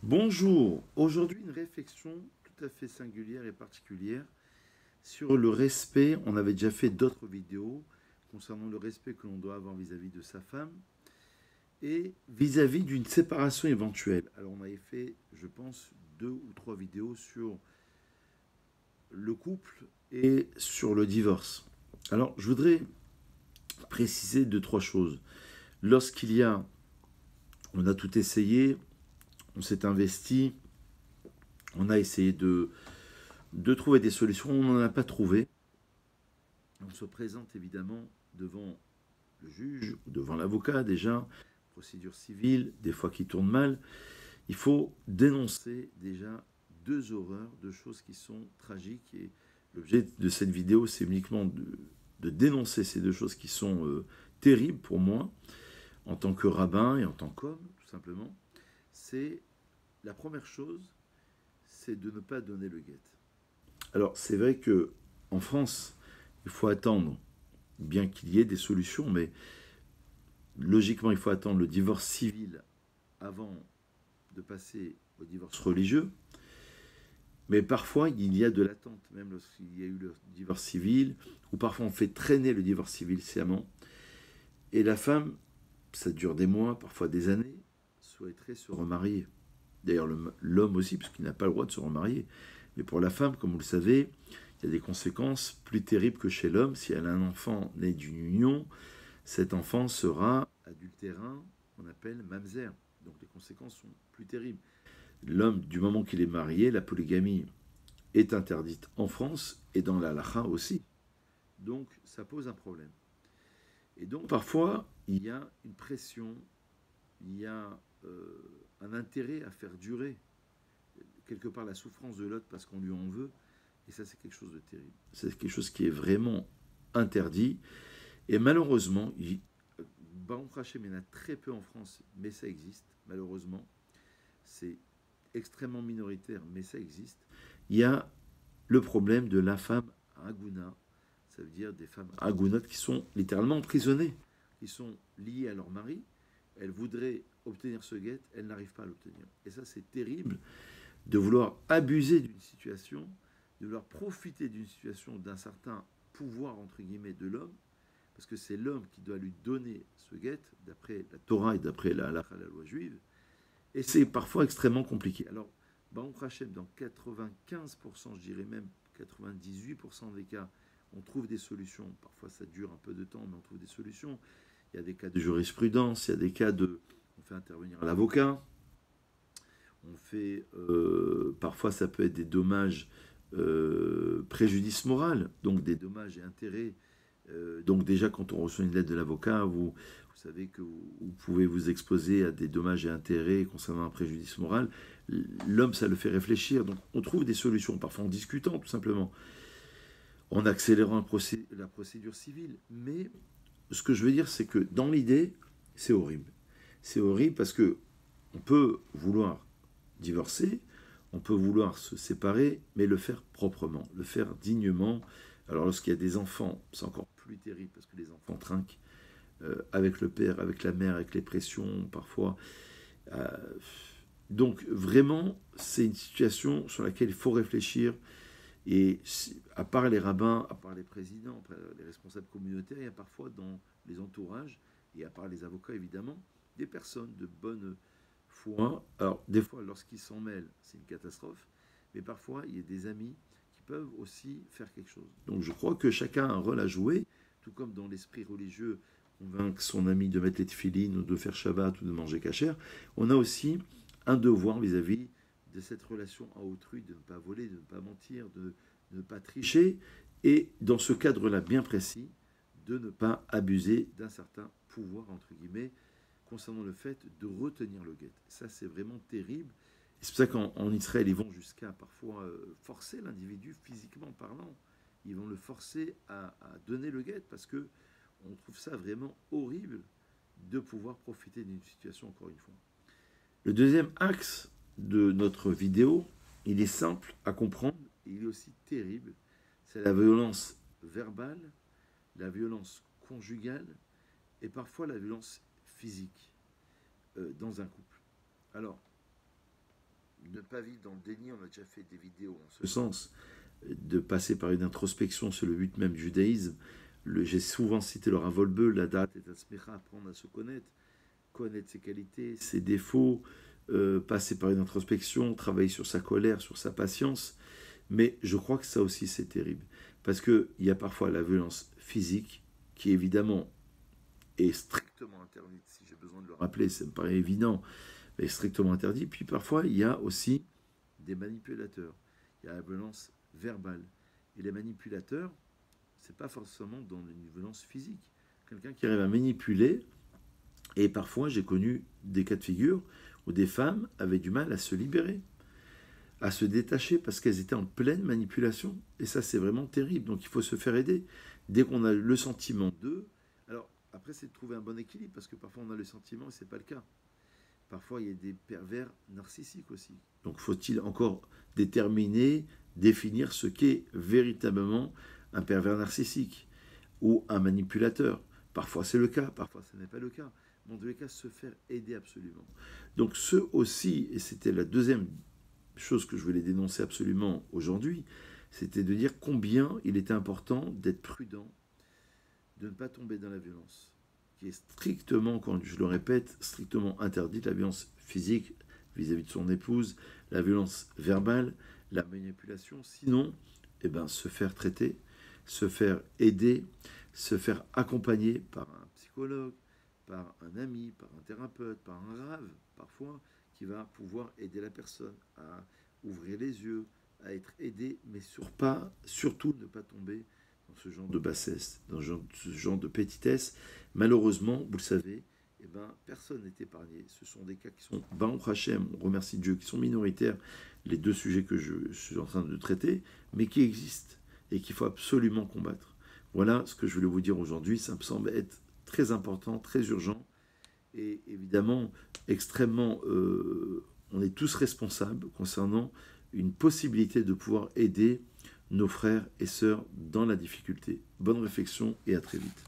Bonjour, aujourd'hui une réflexion tout à fait singulière et particulière sur le respect. On avait déjà fait d'autres vidéos concernant le respect que l'on doit avoir vis-à-vis de sa femme et vis-à-vis d'une séparation éventuelle. Alors on avait fait, je pense, deux ou trois vidéos sur le couple et sur le divorce. Alors je voudrais préciser deux, trois choses. Lorsqu'il y a, on a tout essayé, on s'est investi, on a essayé de trouver des solutions, on n'en a pas trouvé. On se présente évidemment devant le juge, ou devant l'avocat déjà, procédure civile, des fois qui tournent mal. Il faut dénoncer déjà deux horreurs, deux choses qui sont tragiques. Et l'objet de cette vidéo, c'est uniquement de dénoncer ces deux choses qui sont terribles pour moi, en tant que rabbin et en tant qu'homme, tout simplement. C'est la première chose, c'est de ne pas donner le guet. Alors, c'est vrai que en France, il faut attendre, bien qu'il y ait des solutions, mais logiquement, il faut attendre le divorce civil avant de passer au divorce religieux. Mais parfois, il y a de l'attente, même lorsqu'il y a eu le divorce civil, ou parfois on fait traîner le divorce civil sciemment. Et la femme, ça dure des mois, parfois des années, souhaiterait se remarier. D'ailleurs, l'homme aussi, puisqu'il n'a pas le droit de se remarier. Mais pour la femme, comme vous le savez, il y a des conséquences plus terribles que chez l'homme. Si elle a un enfant né d'une union, cet enfant sera adultérin, on appelle mamzer. Donc les conséquences sont plus terribles. L'homme, du moment qu'il est marié, la polygamie est interdite en France et dans la halakha aussi. Donc ça pose un problème. Et donc parfois, il y a une pression, il y a un intérêt à faire durer quelque part la souffrance de l'autre parce qu'on lui en veut. Et ça, c'est quelque chose de terrible. C'est quelque chose qui est vraiment interdit. Et malheureusement, Baruch Hashem, il y en a très peu en France, mais ça existe, malheureusement. C'est extrêmement minoritaire, mais ça existe. Il y a le problème de la femme aguna, ça veut dire des femmes agunotes qui sont littéralement emprisonnées, qui sont liées à leur mari. Elles voudraient obtenir ce guet, elles n'arrivent pas à l'obtenir. Et ça, c'est terrible de vouloir abuser d'une situation, de vouloir profiter d'une situation, d'un certain pouvoir, entre guillemets, de l'homme, parce que c'est l'homme qui doit lui donner ce guet, d'après la Torah et d'après la halakha, la loi juive, et c'est parfois extrêmement compliqué. Alors, Baruch Hashem, dans 95%, je dirais même 98% des cas, on trouve des solutions. Parfois, ça dure un peu de temps, mais on trouve des solutions. Il y a des cas de jurisprudence, il y a des cas de... On fait intervenir l'avocat, on fait... parfois, ça peut être des dommages, préjudice moral, donc des dommages et intérêts. Donc déjà, quand on reçoit une lettre de l'avocat, vous savez que vous pouvez vous exposer à des dommages et intérêts concernant un préjudice moral. L'homme, ça le fait réfléchir. Donc on trouve des solutions, parfois en discutant tout simplement, en accélérant la procédure civile. Mais ce que je veux dire, c'est que dans l'idée, c'est horrible. C'est horrible parce que on peut vouloir divorcer, on peut vouloir se séparer, mais le faire proprement, le faire dignement. Alors lorsqu'il y a des enfants, c'est encore plus terrible parce que les enfants trinquent avec le père, avec la mère, avec les pressions parfois. Euh, donc vraiment, c'est une situation sur laquelle il faut réfléchir. Et à part les rabbins, à part les présidents, les responsables communautaires, il y a parfois dans les entourages, et à part les avocats évidemment, des personnes de bonne foi. Alors des fois, lorsqu'ils s'en mêlent, c'est une catastrophe, mais parfois, il y a des amis qui peuvent aussi faire quelque chose. Donc je crois que chacun a un rôle à jouer, tout comme dans l'esprit religieux, convaincre son ami de mettre les tefilines ou de faire Shabbat ou de manger kasher, on a aussi un devoir vis-à-vis de cette relation à autrui, de ne pas voler, de ne pas mentir, de ne pas tricher, et dans ce cadre-là bien précis, de ne pas abuser d'un certain pouvoir, entre guillemets, concernant le fait de retenir le guet. Ça, c'est vraiment terrible. C'est pour ça qu'en Israël, ils vont jusqu'à parfois forcer l'individu, physiquement parlant. Ils vont le forcer à donner le guet parce que on trouve ça vraiment horrible de pouvoir profiter d'une situation, encore une fois. Le deuxième axe de notre vidéo, il est simple à comprendre et il est aussi terrible. C'est la violence verbale, la violence conjugale et parfois la violence physique dans un couple. Alors, ne pas vivre dans le déni, on a déjà fait des vidéos en ce sens, de passer par une introspection sur le but même du judaïsme. J'ai souvent cité le Rav Wolbe, la date et la apprendre à se connaître ses qualités, ses défauts, passer par une introspection, travailler sur sa colère, sur sa patience. Mais je crois que ça aussi c'est terrible. Parce qu'il y a parfois la violence physique, qui évidemment est strictement interdite, si j'ai besoin de le rappeler, ça me paraît évident, mais est strictement interdit. Puis parfois il y a aussi des manipulateurs. Il y a la violence verbale. Et les manipulateurs, c'est pas forcément dans une violence physique. Quelqu'un qui arrive à manipuler, et parfois j'ai connu des cas de figure où des femmes avaient du mal à se libérer, à se détacher parce qu'elles étaient en pleine manipulation. Et ça, c'est vraiment terrible. Donc il faut se faire aider. Dès qu'on a le sentiment d'eux, alors après, c'est de trouver un bon équilibre parce que parfois on a le sentiment et ce n'est pas le cas. Parfois, il y a des pervers narcissiques aussi. Donc faut-il encore déterminer, définir ce qu'est véritablement un pervers narcissique ou un manipulateur. Parfois c'est le cas, parfois ce n'est pas le cas. Mais en tous les cas, se faire aider absolument. Donc ce aussi, et c'était la deuxième chose que je voulais dénoncer absolument aujourd'hui, c'était de dire combien il était important d'être prudent, de ne pas tomber dans la violence, qui est strictement, quand je le répète, strictement interdite, la violence physique vis-à-vis de son épouse, la violence verbale, la manipulation, sinon, se faire traiter, se faire aider, se faire accompagner par un psychologue, par un ami, par un thérapeute, par un rave, parfois, qui va pouvoir aider la personne à ouvrir les yeux, à être aidé, mais surtout ne pas tomber dans ce genre de bassesse, dans ce genre de petitesse. Malheureusement, vous le savez, personne n'est épargné. Ce sont des cas qui sont, Baruch Hashem, on remercie Dieu, qui sont minoritaires, les deux sujets que je suis en train de traiter, mais qui existent et qu'il faut absolument combattre. Voilà ce que je voulais vous dire aujourd'hui. Ça me semble être très important, très urgent, et évidemment extrêmement, on est tous responsables concernant une possibilité de pouvoir aider nos frères et sœurs dans la difficulté. Bonne réflexion et à très vite.